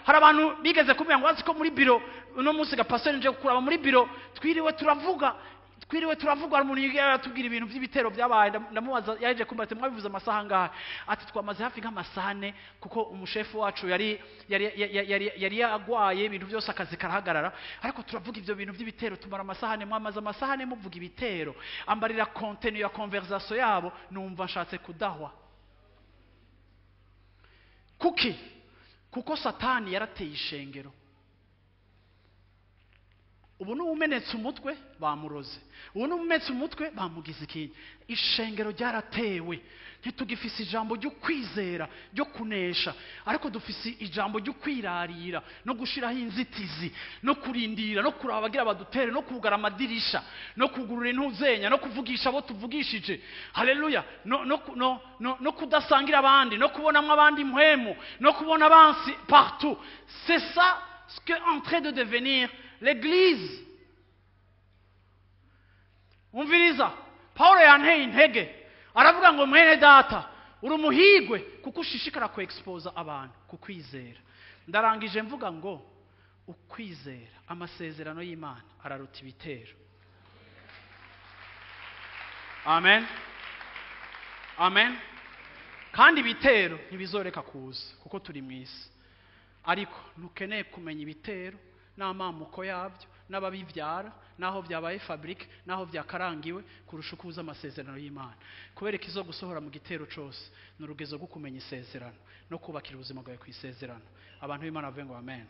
hari abantu bigeze kumenya ngo bazi ko muri biro uno munsi gapastori nje kuraba muri biro twiriwe turavuga hari umuntu yatubwira ibintu by'ibitero byabaye. Ndamubaza yaje kumbate mwabivuze amasaha ngaha, ati twamaze hafi nk'amasahane kuko umushefu wacu yari yagwaye, ibintu byose akazi karahagarara, ariko turavuga ibyo bintu by'ibitero tumara amasahane. Mwamaze amasahane muvuga ibitero, ambarira contenu ya conversation yabo, numva nshatse kudahwa. Kuko Satani yarateye ishengero. Ubu n'umenetse umutwe bamuroze, ubu n'umenetse umutwe bamugize ikintu. Ishengero ryaratewe, ntitugifise ijambo ryo kwizera ryo kunesha, ariko dufise ijambo ryo kwirarira no gushiraho inzitizi no kurindira no kuraba bagira badutere no kugara amadirisha no kugurura intuzenya no kuvugisha abo tuvugishije. Haleluya. No kudasangira abandi no kubonamwe abandi mpwemu no kubona abansi partout. C'est ça ce qu'est en train de devenir l'Église. Umviriza, Paulo yanteye intege, aravuga ngo mwene data uri umuhigwe kuko ushishikara ku expose abantu ku kwizera. Ndarangije mvuga ngo ukwizera amasezerano y'Imana araruta ibitero. Amen. Amen. Kandi ibitero ntibizoreka kuza kuko turi mu isi, ariko ntukeneye kumenya ibitero n'amamuko yabyo n'ababivyara naho byabaye fabrique naho byakarangiwe kurusha kuza amasezerano y'Imana. Kubereka izo gusohora mu gitero cyose n'urugezo rwo kumenya isezerano no kubakira ubuzima bwawe ku isezerano. Abantu b'Imana bavuga ngo amen.